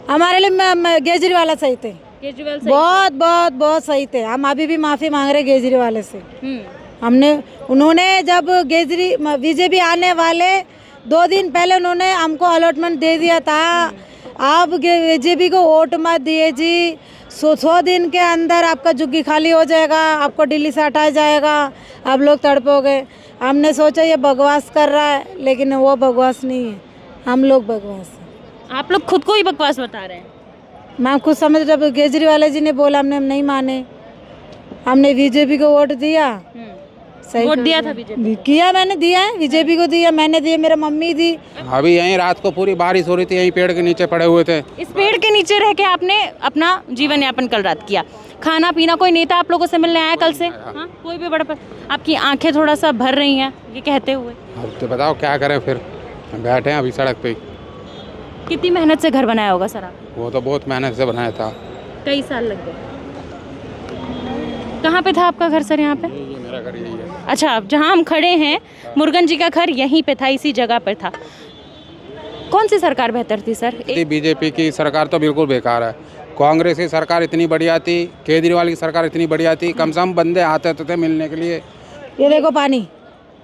हमारे लिए केजरीवाल सही थे, केजरीवाल सही बहुत बहुत बहुत सही थे। हम अभी भी माफ़ी मांग रहे केजरीवाल से। हम्म उन्होंने जब बीजेपी आने वाले 2 दिन पहले उन्होंने हमको अलॉटमेंट दे दिया था, आप बीजेपी को वोट मत दिए जी, 100 दिन के अंदर आपका झुग्गी खाली हो जाएगा, आपको दिल्ली से हटाया जाएगा, आप लोग तड़पोगे। हमने सोचा ये बकवास कर रहा है, लेकिन वो बकवास नहीं है, हम लोग बकवास हैं। आप लोग खुद को ही बकवास बता रहे हैं। मैं खुद समझ, जब केजरीवाल जी ने बोला हमने नहीं माने, हमने बीजेपी को वोट दिया। सही वोट दिया था बीजेपी किया, मैंने दिया है बीजेपी को, दिया मैंने, दिया मेरा मम्मी दी। अभी यहीं रात को पूरी बारिश हो रही थी, यहीं पेड़ के नीचे पड़े हुए थे। इस पेड़ के नीचे रह के आपने अपना जीवन यापन कल रात किया। खाना पीना, कोई नेता आप लोगों से मिलने आया कल से? हाँ, कोई भी बड़ा आपकी आंखें थोड़ा सा भर रही हैं ये कहते हुए। अब तो बताओ क्या करें, फिर बैठे हैं अभी सड़क पे। कितनी मेहनत से घर बनाया होगा सर आप? वो तो बहुत मेहनत से बनाया था, कई साल लग गए। कहाँ पे था आपका घर सर? यहाँ पे? ये मेरा घर यही है। अच्छा, अब जहाँ हम खड़े हैं मुरुगन जी का घर यहीं पे था, इसी जगह पर था। कौन सी सरकार बेहतर थी सर? बीजेपी की सरकार तो बिल्कुल बेकार है। कांग्रेस की सरकार इतनी बढ़िया थी, केजरीवाल की सरकार इतनी बढ़िया थी, कम से कम बंदे आते थे मिलने के लिए। ये देखो पानी,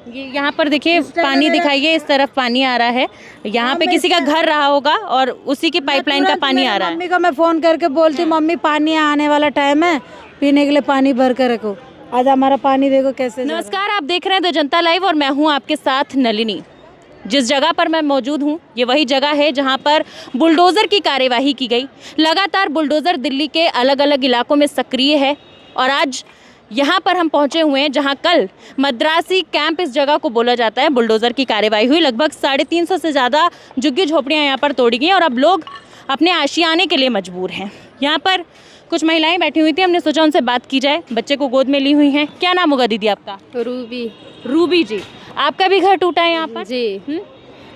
ये यहाँ पर देखिए पानी दिखाइए, इस तरफ पानी आ रहा है। यहाँ पे किसी का घर रहा होगा और उसी की पाइपलाइन का पानी आ रहा है। मम्मी को मैं फोन करके बोलती, मम्मी पानी आने वाला टाइम है, पीने के लिए पानी भर कर रखो। आज हमारा पानी देखो कैसे। नमस्कार, आप देख रहे हैं द जनता लाइव और मैं हूँ आपके साथ नलिनी। जिस जगह पर मैं मौजूद हूँ ये वही जगह है जहाँ पर बुलडोज़र की कार्यवाही की गई। लगातार बुलडोज़र दिल्ली के अलग अलग इलाकों में सक्रिय है और आज यहाँ पर हम पहुँचे हुए हैं जहाँ कल मद्रासी कैंप इस जगह को बोला जाता है, बुलडोज़र की कार्यवाही हुई। लगभग 350 से ज़्यादा झुग्गी झोपड़ियाँ यहाँ पर तोड़ी गई और अब लोग अपने आशियाने के लिए मजबूर हैं। यहाँ पर कुछ महिलाएं बैठी हुई थी, हमने सोचा उनसे बात की जाए। बच्चे को गोद में ली हुई हैं। क्या नाम होगा दीदी आपका? रूबी। रूबी जी, आपका भी घर टूटा है यहाँ पर जी।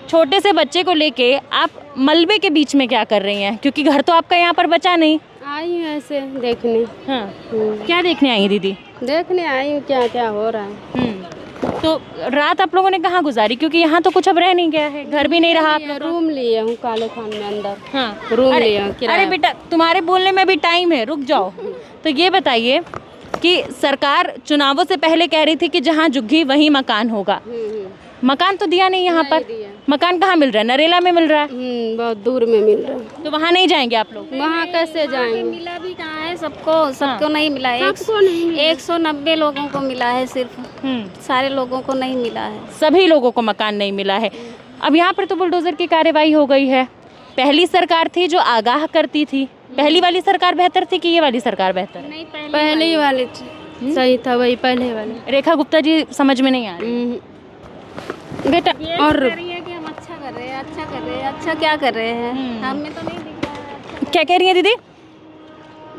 छोटे से बच्चे को लेके आप मलबे के बीच में क्या कर रही हैं? क्योंकि घर तो आपका यहाँ पर बचा नहीं। आई हूँ ऐसे देखने। हाँ, क्या देखने आई हैं दीदी? देखने आई हूँ क्या क्या हो रहा है। तो रात आप लोगों ने कहाँ गुजारी? क्योंकि यहाँ तो कुछ अब रह नहीं गया है, घर भी नहीं रहा आप लोग। रूम लिए हूँ काले खान में अंदर। हाँ, रूम लिए हूँ। अरे बेटा, तुम्हारे बोलने में भी टाइम है, रुक जाओ। तो ये बताइए कि सरकार चुनावों से पहले कह रही थी कि जहाँ झुग्गी वहीं मकान होगा। मकान तो दिया नहीं यहाँ पर। मकान कहाँ मिल रहा है? नरेला में मिल रहा है। बहुत दूर में मिल रहा है। तो वहाँ नहीं जाएंगे आप लोग? वहाँ कैसे जाएंगे? मिला भी कहाँ है सबको नहीं मिला है। 190 लोगों को मिला है सिर्फ, सारे लोगों को नहीं मिला है। सभी लोगों को मकान नहीं मिला है। अब यहाँ पर तो बुलडोजर की कार्यवाही हो गई है। पहली सरकार थी जो आगाह करती थी। पहली वाली सरकार बेहतर थी कि ये वाली सरकार बेहतर है? नहीं, पहले वाले सही था, वही पहले वाले। रेखा गुप्ता जी समझ में नहीं आ रही बेटा। और कह रही है कि हम अच्छा कर रहे हैं, अच्छा कर रहे हैं। अच्छा क्या कर रहे हैं? हमें तो नहीं दिख रहा है। अच्छा क्या कह रही है दीदी?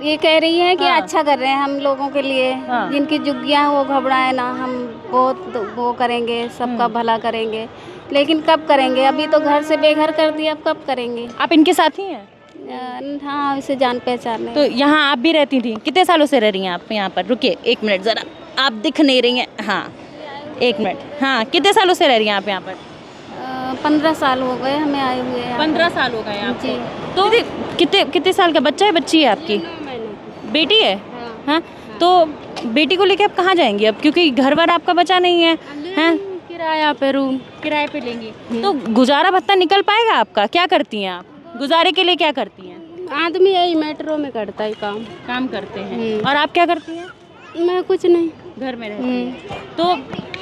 ये कह रही है कि अच्छा कर रहे हैं हम लोगों के लिए। जिनकी झुग्गियाँ वो घबराए ना, हम बहुत वो करेंगे, सबका भला करेंगे। लेकिन कब करेंगे? अभी तो घर से बेघर कर दिया, अब कब करेंगे? आप इनके साथी हैं? हाँ, इसे जान पहचान है। तो यहाँ आप भी रहती थी? कितने सालों से रह रही हैं आप यहाँ पर? रुकिए 1 मिनट ज़रा, आप दिख नहीं रही हैं। हाँ 1 मिनट। हाँ, कितने सालों से रह रही हैं आप यहाँ पर? 15 साल हो गए हमें आए हुए। 15 साल हो गए आपको? जी। तो कितने साल का बच्चा है, बच्ची है आपकी? बेटी है? हाँ। तो बेटी को लेके आप कहाँ जाएंगी अब? क्योंकि घर बार आपका बचा नहीं है। हैं? किराया पे रूम किराए पे लेंगी तो गुजारा भत्ता निकल पाएगा आपका? क्या करती हैं आप गुजारे के लिए? क्या करती हैं? आदमी यही मेट्रो में करता है काम करते हैं। और आप क्या करती हैं? मैं कुछ नहीं, घर में रहती हैं। तो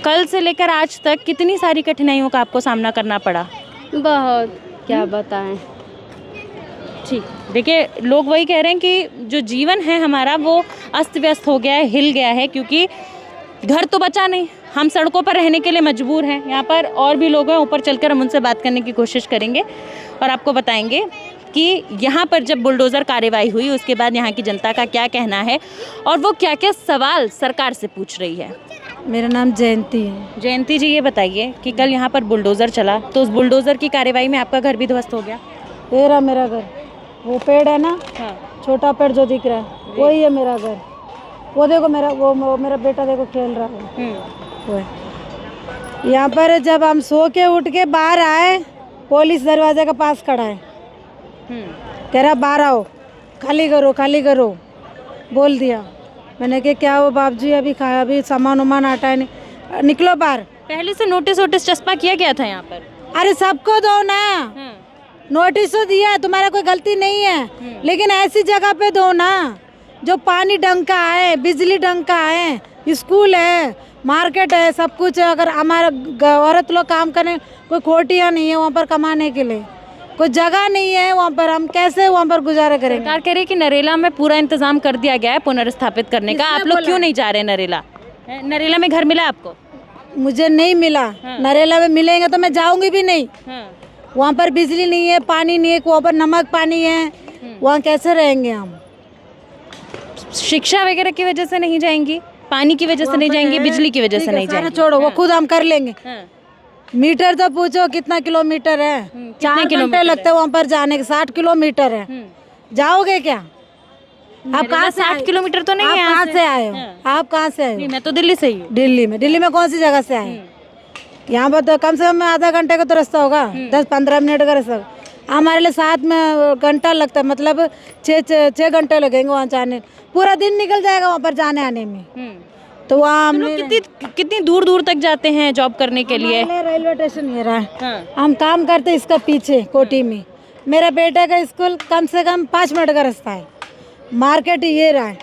कल से लेकर आज तक कितनी सारी कठिनाइयों का आपको सामना करना पड़ा? बहुत, क्या बताएं। ठीक, देखिए लोग वही कह रहे हैं कि जो जीवन है हमारा वो अस्त व्यस्त हो गया है, हिल गया है, क्योंकि घर तो बचा नहीं, हम सड़कों पर रहने के लिए मजबूर हैं। यहाँ पर और भी लोग हैं, ऊपर चलकर हम उनसे बात करने की कोशिश करेंगे और आपको बताएंगे कि यहाँ पर जब बुलडोज़र कार्यवाही हुई उसके बाद यहाँ की जनता का क्या कहना है और वो क्या क्या सवाल सरकार से पूछ रही है। मेरा नाम जयंती है। जयंती जी, ये बताइए कि कल यहाँ पर बुलडोज़र चला तो उस बुलडोज़र की कार्यवाही में आपका घर भी ध्वस्त हो गया? मेरा घर, वो पेड़ है ना, छोटा पेड़ जो दिख रहा है वही है मेरा घर। वो देखो मेरा बेटा देखो खेल रहा है। वो यहाँ पर जब हम सो के उठ के बाहर आए, पुलिस दरवाजे के पास खड़ा है। कह रहा बाहर आओ, खाली करो बोल दिया। मैंने कहा क्या हो बाप जी, अभी खाया, अभी सामान उमान हटाए नहीं, निकलो बाहर। पहले से नोटिस वोटिस चस्पा किया गया था यहाँ पर? अरे सबको दो ना, नोटिस तो दिया है, तुम्हारा कोई गलती नहीं है, लेकिन ऐसी जगह पे दो ना जो पानी ढंग का है, बिजली ढंग का है, स्कूल है, मार्केट है, सब कुछ है। अगर हमारा औरत लोग काम करें, कोई खोटियाँ नहीं है वहाँ पर कमाने के लिए, कोई जगह नहीं है वहाँ पर, हम कैसे वहाँ पर गुजारा करेंगे? सरकार कह रही है कि नरेला में पूरा इंतजाम कर दिया गया है पुनर्स्थापित करने का, आप लोग क्यों नहीं जा रहे नरेला? नरेला में घर मिला आपको? मुझे नहीं मिला। नरेला में मिलेंगे तो मैं जाऊंगी भी नहीं। वहाँ पर बिजली नहीं है, पानी नहीं है, वहाँ पर नमक पानी है, वहाँ कैसे रहेंगे हम? शिक्षा वगैरह की वजह से नहीं जाएंगी, पानी की वजह से नहीं जाएंगी, बिजली की वजह से नहीं जाएंगी? छोड़ो, वो खुद हम कर लेंगे। मीटर तो पूछो कितना किलोमीटर है, 4 घंटे लगते हैं वहाँ पर जाने के, 60 किलोमीटर है, जाओगे क्या? आप कहाँ से 60 किलोमीटर तो नहीं है? कहाँ से आए हो? आप कहाँ से आए हो? मैं तो दिल्ली से ही हूँ। दिल्ली में कौन सी जगह से आए? यहाँ पर तो कम से कम आधा घंटे का तो रास्ता होगा, 10-15 मिनट का रास्ता। हमारे लिए 7 में घंटा लगता है, मतलब 6 घंटे लगेंगे वहाँ जाने, पूरा दिन निकल जाएगा वहाँ पर जाने आने में। तो वहाँ हम कितनी दूर दूर तक जाते हैं जॉब करने के लिए? रेलवे स्टेशन ये रहा है, हम काम करते इसका पीछे कोटी में। मेरा बेटे का स्कूल कम से कम 5 मिनट का रास्ता है, मार्केट ये रहा है,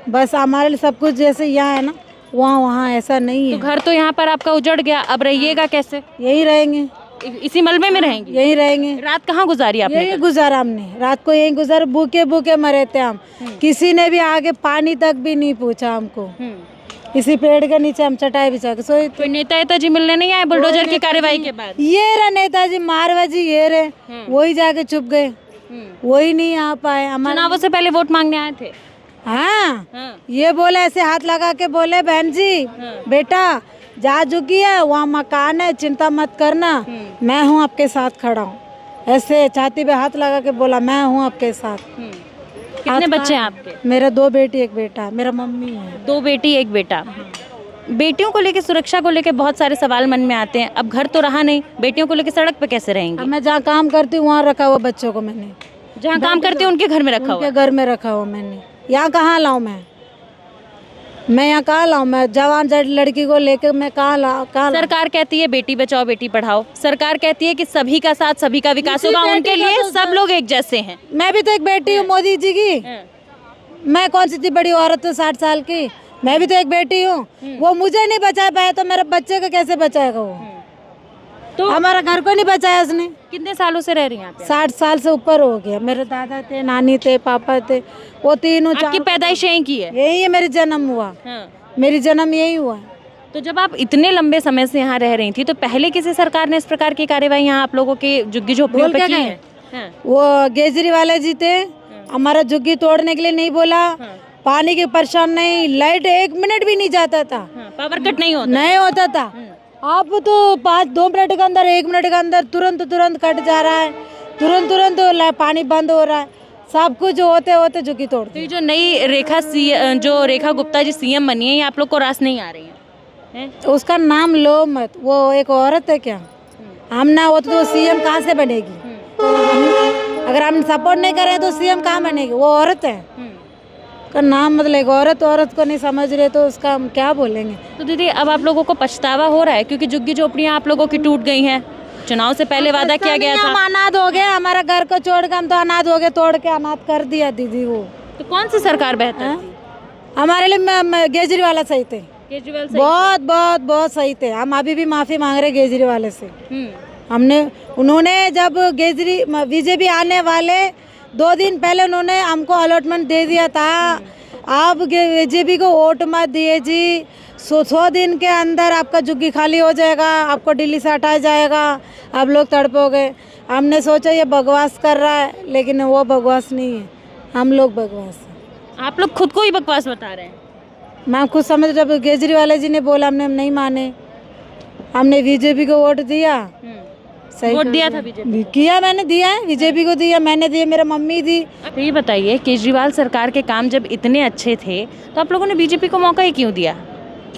बस हमारे लिए सब कुछ जैसे यहाँ है ना, वहाँ ऐसा नहीं है। तो घर तो यहाँ पर आपका उजड़ गया, अब रहिएगा कैसे? यही रहेंगे, इसी मलबे में रहेंगे? यही रहेंगे। रात कहाँ गुजारी आपने? यही गुजारा हमने, रात को यही गुजारा, भूखे मरे थे हम। किसी ने भी आगे पानी तक भी नहीं पूछा हमको, इसी पेड़ के नीचे हम चटाई बिछा के सोए। कोई नेताजी मिलने नहीं आए बुलडोजर की कार्यवाही के बाद? ये रहे नेताजी मारवा जी, ये रहे, वही जाके चुप गए, वही नहीं आ पाए। चुनावों से पहले वोट मांगने आए थे? हाँ, ये बोले, ऐसे हाथ लगा के बोले, बहन जी बेटा जा चुकी है, वहाँ मकान है, चिंता मत करना, मैं हूँ आपके साथ खड़ा हूँ। ऐसे छाती पे हाथ लगा के बोला, मैं हूँ आपके साथ। कितने बच्चे हैं आपके? मेरा 2 बेटी 1 बेटा, मेरा मम्मी है। 2 बेटी 1 बेटा। बेटियों को लेके, सुरक्षा को लेके बहुत सारे सवाल मन में आते हैं। अब घर तो रहा नहीं, बेटियों को लेके सड़क पे कैसे रहेंगी? मैं जहाँ काम करती हूँ वहाँ रखा हुआ बच्चों को मैंने, जहाँ काम करती हूँ उनके घर में रखा हुआ? घर में रखा हुआ मैंने। यहाँ कहाँ लाऊं मैं यहाँ कहाँ लाऊं? मैं जवान लड़की को लेकर मैं कहाँ लाऊं? सरकार कहती है बेटी बचाओ बेटी पढ़ाओ, सरकार कहती है कि सभी का साथ सभी का विकास होगा, उनके लिए सब लोग एक जैसे हैं। मैं भी तो एक बेटी हूँ मोदी जी की, मैं कौन सी थी बड़ी औरत हूँ 60 साल की, मैं भी तो एक बेटी हूँ। वो मुझे नहीं बचा पाया तो मेरे बच्चे को कैसे बचाएगा वो? तो हमारा घर को नहीं बचाया उसने। कितने सालों से रह रही हैं आप? 60 साल से ऊपर हो गया। मेरे दादा थे, नानी थे, पापा थे, वो तीनों। आपकी पैदाइश यहीं की है? यही है, मेरी जन्म हुआ। मेरी जन्म यही हुआ। तो जब आप इतने लंबे समय से यहाँ रह रही थी तो पहले किसी सरकार ने इस प्रकार की कार्यवाही यहाँ आप लोगों के झुग्गी झोपड़ियों पे की है? वो केजरीवाल जी थे, हमारा झुग्गी तोड़ने के लिए नहीं बोला, पानी की परेशान नहीं, लाइट 1 मिनट भी नहीं जाता था, पावर कट नहीं होता था। अब तो 2 मिनट के अंदर, 1 मिनट के अंदर तुरंत कट जा रहा है, तुरंत पानी बंद हो रहा है, सब कुछ होते होते झुग्गी तोड़। तो ये जो नई जो रेखा गुप्ता जी सीएम बनी है, ये आप लोग को रास नहीं आ रही है? तो उसका नाम लो मत, वो एक औरत है क्या? हम ना हो तो सीएम कहाँ से बनेगी? अगर हम सपोर्ट नहीं करें तो सीएम कहाँ बनेगी? वो औरत है, का नाम मतलब औरत को नहीं समझ रहे तो उसका हम क्या बोलेंगे? तो दीदी अब आप लोगों को पछतावा हो रहा है क्योंकि झुग्गी झोपड़ियाँ आप लोगों की टूट गई हैं? चुनाव से पहले वादा किया गया था। हम अनाथ हो गए, हमारा घर को छोड़ के हम तो अनाथ हो गए, तोड़ के अनाथ कर दिया दीदी। वो तो कौन सी सरकार बेहतर थी? हमारे लिए केजरीवाल सही थे, केजरीवाल बहुत सही थे। हम अभी भी माफी मांग रहे केजरीवाल से। उन्होंने जब बीजेपी आने वाले 2 दिन पहले उन्होंने हमको अलॉटमेंट दे दिया था, आप बीजेपी को वोट मत दिए जी, 100 दिन के अंदर आपका झुग्गी खाली हो जाएगा, आपको दिल्ली से हटाया जाएगा, आप लोग तड़पोगे। हमने सोचा ये बकवास कर रहा है, लेकिन वो बकवास नहीं है, हम लोग बकवास हैं। आप लोग खुद को ही बकवास बता रहे हैं? मैं खुद समझ, जब केजरीवाल जी ने बोला हमने नहीं माने, हमने बीजेपी को वोट दिया। सही वोट दिया था बीजेपी? किया, मैंने दिया है, बीजेपी को दिया, मैंने दिया, मेरा मम्मी दी। तो ये बताइए, केजरीवाल सरकार के काम जब इतने अच्छे थे तो आप लोगों ने बीजेपी को मौका ही क्यों दिया?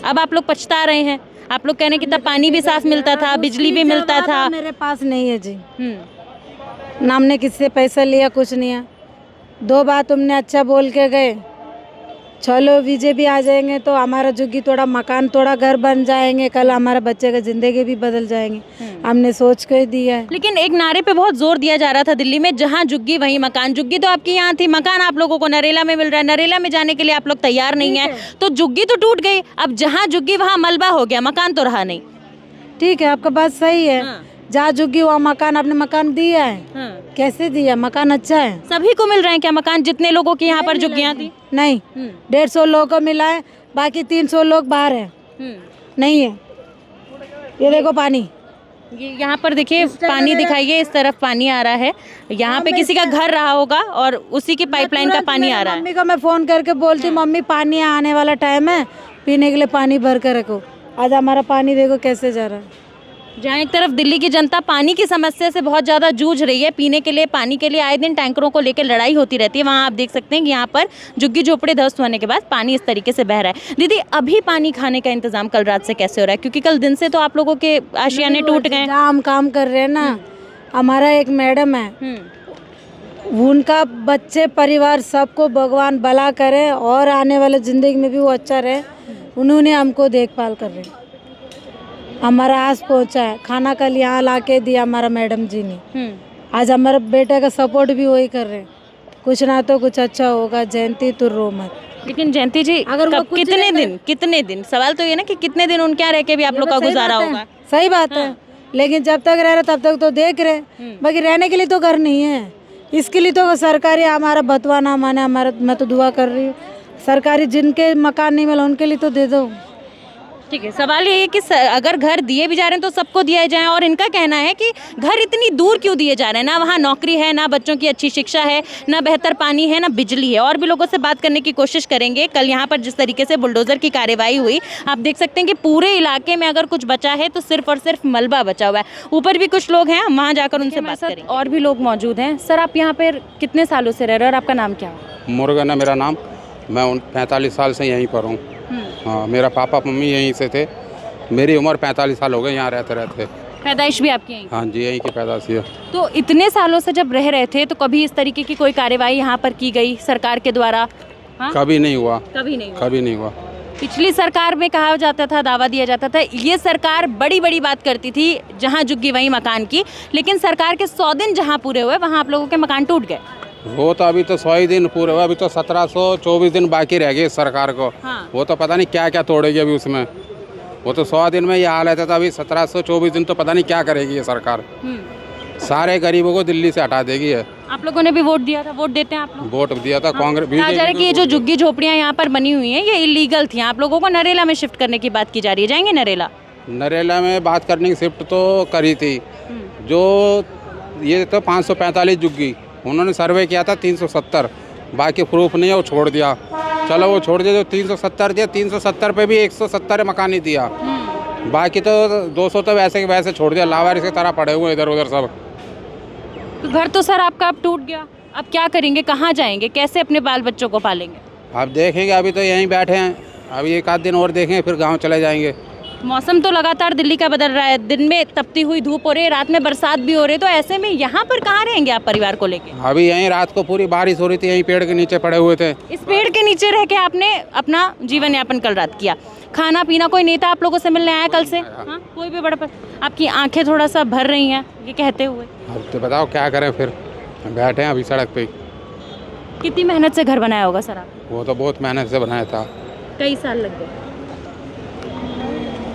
अब आप लोग पछता रहे हैं। आप लोग कहने कि तब पानी भी साफ मिलता था, बिजली भी मिलता था। मेरे पास नहीं है जी, ना हमने किससे पैसा लिया, कुछ नहीं है। 2 बार तुमने अच्छा बोल के गए, चलो बीजेपी आ जाएंगे तो हमारा झुग्गी थोड़ा मकान, थोड़ा घर बन जाएंगे, कल हमारा बच्चे का जिंदगी भी बदल जाएंगे। हमने सोच के दिया है। लेकिन एक नारे पे बहुत जोर दिया जा रहा था दिल्ली में, जहां झुग्गी वहीं मकान। झुग्गी तो आपकी यहाँ थी, मकान आप लोगों को नरेला में मिल रहा है, नरेला में जाने के लिए आप लोग तैयार नहीं है, तो झुग्गी तो टूट गई। अब जहाँ झुग्गी वहाँ मलबा हो गया, मकान तो रहा नहीं। ठीक है, आपका बात सही है। जहाँ झुग्गी वहाँ मकान, आपने मकान दिया है। कैसे दिया? मकान अच्छा है, सभी को मिल रहे हैं क्या मकान, जितने लोगों की यहाँ पर झुग्गियाँ थी? नहीं, 150 लोगों को मिला है, बाकी 300 लोग बाहर है, नहीं है। ये देखो पानी, ये यहाँ पर देखिए पानी दिखाइए, इस तरफ पानी आ रहा है। यहाँ पे किसी का घर रहा होगा और उसी की पाइपलाइन का पानी आ रहा है। मम्मी को मैं फोन करके बोलती हूँ, मम्मी पानी आने वाला टाइम है, पीने के लिए पानी भर कर रखो। आज हमारा पानी देखो कैसे जा रहा है। जहाँ एक तरफ दिल्ली की जनता पानी की समस्या से बहुत ज़्यादा जूझ रही है, पीने के लिए पानी के लिए आए दिन टैंकरों को लेकर लड़ाई होती रहती है, वहाँ आप देख सकते हैं कि यहाँ पर झुग्गी झोपड़े ध्वस्त होने के बाद पानी इस तरीके से बह रहा है। दीदी, अभी पानी खाने का इंतजाम कल रात से कैसे हो रहा है? क्योंकि कल दिन से तो आप लोगों के आशियाने टूट गए। जहाँ हम काम कर रहे हैं ना, हमारा एक मैडम है, उनका बच्चे परिवार सबको भगवान भला करे और आने वाले ज़िंदगी में भी वो अच्छा रहे। उन्होंने हमको देखभाल कर रहे, हमारा आस पहुँचा है, खाना कल यहाँ ला के दिया हमारा मैडम जी ने। आज हमारे बेटे का सपोर्ट भी वही कर रहे हैं, कुछ ना तो कुछ अच्छा होगा। जयंती तो रो मत। लेकिन जयंती जी, अगर वो कुछ कितने दिन सवाल तो ये ना कि कितने दिन उनके यहाँ रह के भी आप लोग का गुजारा होगा? सही बात है, लेकिन जब तक रह रहे तब तक तो देख रहे, बाकी रहने के लिए तो घर नहीं है। इसके लिए तो सरकारी हमारा बतवा ना माने, हमारा मैं तो दुआ कर रही हूँ सरकारी जिनके मकान नहीं मिला उनके लिए तो दे दो। ठीक है, सवाल ये है कि अगर घर दिए भी जा रहे हैं तो सबको दिए जाएं, और इनका कहना है कि घर इतनी दूर क्यों दिए जा रहे हैं? ना वहाँ नौकरी है, ना बच्चों की अच्छी शिक्षा है, ना बेहतर पानी है, ना बिजली है। और भी लोगों से बात करने की कोशिश करेंगे। कल यहाँ पर जिस तरीके से बुलडोजर की कार्यवाही हुई, आप देख सकते हैं कि पूरे इलाके में अगर कुछ बचा है तो सिर्फ और सिर्फ मलबा बचा हुआ है। ऊपर भी कुछ लोग हैं, हम वहाँ जाकर उनसे बात करेंगे। और भी लोग मौजूद हैं। सर, आप यहाँ पर कितने सालों से रह रहे हो और आपका नाम क्या है? मुर्गन है मेरा नाम, मैं 45 साल से यहीं पर हूँ। हाँ, मेरा पापा मम्मी यहीं से थे, मेरी उम्र 45 साल हो गए यहाँ रहते रहते। पैदाइश भी आपकी यहीं? हाँ जी, यहीं की पैदाइश है। तो इतने सालों से जब रह रहे थे तो कभी इस तरीके की कोई कार्यवाही यहाँ पर की गई सरकार के द्वारा? हाँ? कभी नहीं हुआ, कभी नहीं हुआ। कभी नहीं हुआ। पिछली सरकार में कहा जाता था, दावा दिया जाता था, ये सरकार बड़ी बड़ी बात करती थी, जहाँ झुग्गी वहीं मकान की, लेकिन सरकार के 100 दिन जहाँ पूरे हुए वहाँ आप लोगों के मकान टूट गए। वो तो अभी तो 100 ही दिन पूरे हुए, अभी तो 1724 दिन बाकी रह गए सरकार को। हाँ। वो तो पता नहीं क्या क्या तोड़ेगी अभी उसमें। वो तो 100 दिन में ये हाल है, था अभी 1724 दिन तो पता नहीं क्या करेगी ये सरकार। सारे गरीबों को दिल्ली से हटा देगी है। आप लोगों ने भी वोट दिया था, वोट देते हैं आप लोग? वोट दिया था कांग्रेस। कहा जा रहा है कि ये जो झुग्गी झोपड़ियाँ यहाँ पर बनी हुई हैं ये इलीगल थी, आप लोगों को नरेला में शिफ्ट करने की बात की जा रही है। जाएंगे नरेला? नरेला में बात करने की शिफ्ट तो करी थी, जो ये तो 545 झुग्गी, उन्होंने सर्वे किया था 370, बाकी प्रूफ नहीं है, वो छोड़ दिया। चलो वो छोड़ दिया, जो 370 दिया, 370 पे भी 170 मकान ही दिया, बाकी तो 200 तो वैसे के वैसे छोड़ दिया, लावारिस की तरह पड़े हुए इधर उधर सब। तो घर तो सर आपका अब टूट गया, अब क्या करेंगे, कहाँ जाएंगे, कैसे अपने बाल बच्चों को पालेंगे? अब देखेंगे, अभी तो यहीं बैठे हैं, अभी एक आध दिन और देखेंगे फिर गाँव चले जाएंगे। मौसम तो लगातार दिल्ली का बदल रहा है, दिन में तपती हुई धूप हो रही है, रात में बरसात भी हो रही है, तो ऐसे में यहाँ पर कहाँ रहेंगे आप परिवार को लेके? अभी यहीं रात को पूरी बारिश हो रही थी, यहीं पेड़ के नीचे पड़े हुए थे। इस पेड़ के नीचे रह के आपने अपना जीवन यापन कल रात किया। खाना पीना, कोई नेता आप लोगों से मिलने आया कल से? हाँ, कोई भी बड़ा आपकी आंखें थोड़ा सा भर रही हैं ये कहते हुए। अब तो बताओ क्या करें, फिर बैठे हैं अभी सड़क पे। कितनी मेहनत से घर बनाया होगा सर आप? वो तो बहुत मेहनत से बनाया था, कई साल लग गए।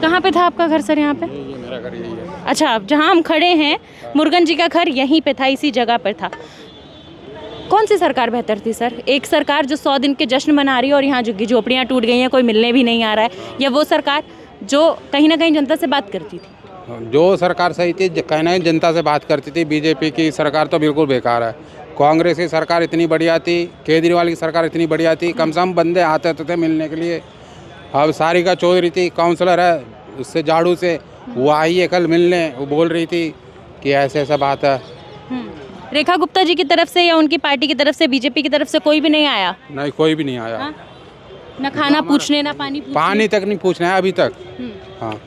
कहाँ पे था आपका घर सर? यहाँ पे? ये मेरा घर यही है। अच्छा, जहाँ हम खड़े हैं मुर्गन जी का घर यहीं पे था, इसी जगह पर था। कौन सी सरकार बेहतर थी सर? एक सरकार जो 100 दिन के जश्न मना रही है और यहाँ झुग्गी झोपड़ियाँ टूट गई हैं, कोई मिलने भी नहीं आ रहा है, या वो सरकार जो कहीं ना कहीं जनता से बात करती थी? जो सरकार सही थी, कहीं ना कहीं जनता से बात करती थी। बीजेपी की सरकार तो बिल्कुल बेकार है। कांग्रेस की सरकार इतनी बढ़िया थी, केजरीवाल की सरकार इतनी बढ़िया थी, कम से कम बंदे आते थे मिलने के लिए। अब सारिका चौधरी थी, काउंसलर है, उससे झाड़ू से, वो आई है कल मिलने, वो बोल रही थी कि ऐसे ऐसा बात है। रेखा गुप्ता जी की तरफ से या उनकी पार्टी की तरफ से, बीजेपी की तरफ से कोई भी नहीं आया? नहीं, कोई भी नहीं आया। हाँ? ना खाना पूछने, ना पानी पूछने? पानी तक नहीं पूछना है अभी तक। हाँ,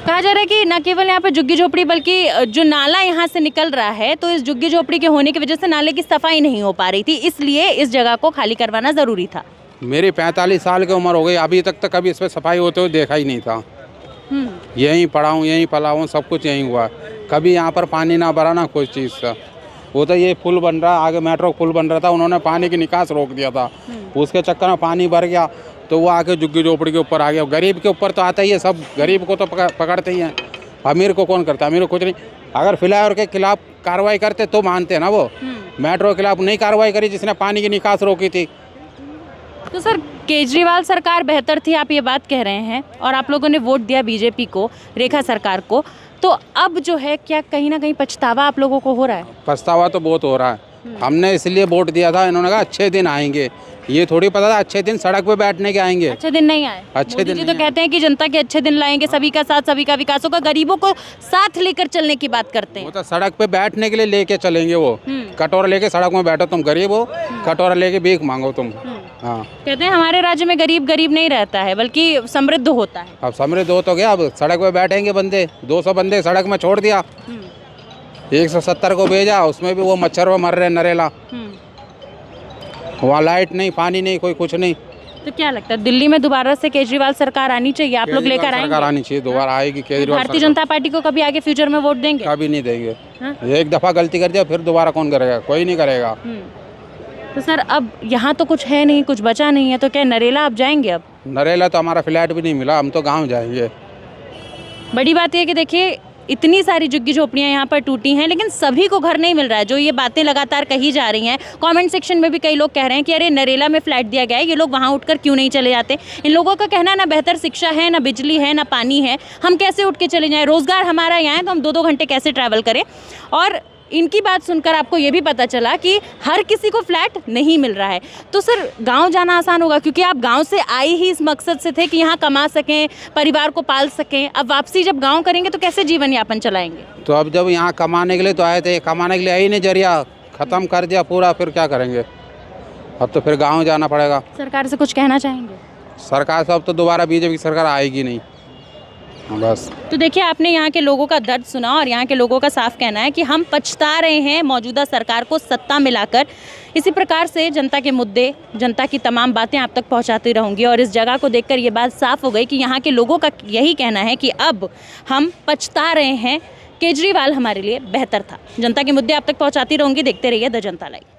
कहा जा रहा है कि न केवल यहाँ पे झुग्गी झोपड़ी बल्कि जो नाला यहाँ से निकल रहा है, तो इस झुग्गी झोपड़ी के होने की वजह से नाले की सफाई नहीं हो पा रही थी, इसलिए इस जगह को खाली करवाना ज़रूरी था। मेरी 45 साल की उम्र हो गई, अभी तक तो कभी इस पर सफाई होते हुए देखा ही नहीं था। यहीं पढ़ा हूँ, यहीं पला हूँ, सब कुछ यहीं हुआ, कभी यहाँ पर पानी ना भरा ना कोई चीज़ का। वो तो ये पुल बन रहा, आगे मेट्रो पुल बन रहा था, उन्होंने पानी की निकास रोक दिया था, उसके चक्कर में पानी भर गया तो वो आके झुग्गी झोपड़ी के ऊपर आ गया। गरीब के ऊपर तो आता ही है, सब गरीब को तो पकड़ते ही हैं, अमीर को कौन करता? अमीर को कुछ नहीं। अगर फ्लाईओवर के खिलाफ कार्रवाई करते तो मानते हैं ना, वो मेट्रो के खिलाफ नहीं कार्रवाई करी जिसने पानी की निकास रोकी थी। तो सर केजरीवाल सरकार बेहतर थी, आप ये बात कह रहे हैं, और आप लोगों ने वोट दिया बीजेपी को, रेखा सरकार को, तो अब जो है क्या कहीं ना कहीं पछतावा आप लोगों को हो रहा है? पछतावा तो बहुत हो रहा है। हमने इसलिए वोट दिया था, इन्होंने कहा अच्छे दिन आएंगे, ये थोड़ी पता था अच्छे दिन सड़क पे बैठने के आएंगे। अच्छे दिन नहीं आए। अच्छे मोदी दिन जी नहीं तो कहते हैं कि जनता के अच्छे दिन लाएंगे, सभी का साथ, सभी का विकास होगा, गरीबों को साथ लेकर चलने की बात करते हैं। वो तो सड़क पे बैठने के लिए लेके चलेंगे, वो कटोरा लेके सड़क में बैठो, तुम गरीब हो, कटोरा लेके भीख मांगो तुम। हाँ, कहते हैं हमारे राज्य में गरीब गरीब नहीं रहता है बल्कि समृद्ध होता है। अब समृद्ध हो तो गया, अब सड़क पे बैठेंगे बंदे, 200 बंदे सड़क में छोड़ दिया, 170 को भेजा, उसमें भी वो मच्छर में मर रहे नरेला, वहाँ लाइट नहीं, पानी नहीं, कोई कुछ नहीं। तो क्या लगता है दिल्ली में दोबारा से केजरीवाल सरकार आनी चाहिए? आप लोग लेकर आएंगे? सरकार आनी चाहिए, दोबारा आएगी केजरीवाल। भारतीय जनता पार्टी को कभी आगे फ्यूचर में वोट देंगे? कभी नहीं देंगे। हाँ? एक दफा गलती कर दिया फिर दोबारा कौन करेगा? कोई नहीं करेगा। तो सर अब यहाँ तो कुछ है नहीं, कुछ बचा नहीं है, तो क्या नरेला आप जाएंगे? अब नरेला तो हमारा फ्लैट भी नहीं मिला, हम तो गाँव जाएंगे। बड़ी बात यह है कि देखिए इतनी सारी झुग्गी झोपड़ियाँ यहाँ पर टूटी हैं, लेकिन सभी को घर नहीं मिल रहा है। जो ये बातें लगातार कही जा रही हैं, कमेंट सेक्शन में भी कई लोग कह रहे हैं कि अरे नरेला में फ्लैट दिया गया है, ये लोग वहाँ उठकर क्यों नहीं चले जाते? इन लोगों का कहना ना बेहतर शिक्षा है, ना बिजली है, ना पानी है, हम कैसे उठ के चले जाएँ? रोज़गार हमारा यहाँ है तो हम 2-2 घंटे कैसे ट्रैवल करें? और इनकी बात सुनकर आपको ये भी पता चला कि हर किसी को फ्लैट नहीं मिल रहा है। तो सर गांव जाना आसान होगा, क्योंकि आप गांव से आए ही इस मकसद से थे कि यहाँ कमा सकें, परिवार को पाल सकें। अब वापसी जब गांव करेंगे तो कैसे जीवन यापन चलाएंगे? तो अब जब यहाँ कमाने के लिए तो आए थे, कमाने के लिए आई नहीं, जरिया ख़त्म कर दिया पूरा, फिर क्या करेंगे? अब तो फिर गाँव जाना पड़ेगा। सरकार से कुछ कहना चाहेंगे? सरकार से अब तो दोबारा बीजेपी की सरकार आएगी नहीं, बस। तो देखिए आपने यहाँ के लोगों का दर्द सुना, और यहाँ के लोगों का साफ कहना है कि हम पछता रहे हैं मौजूदा सरकार को सत्ता मिलाकर। इसी प्रकार से जनता के मुद्दे, जनता की तमाम बातें आप तक पहुँचाती रहूँगी, और इस जगह को देखकर ये बात साफ हो गई कि यहाँ के लोगों का यही कहना है कि अब हम पछता रहे हैं, केजरीवाल हमारे लिए बेहतर था। जनता के मुद्दे आप तक पहुँचाती रहूँगी, देखते रहिए द जनता लाइव।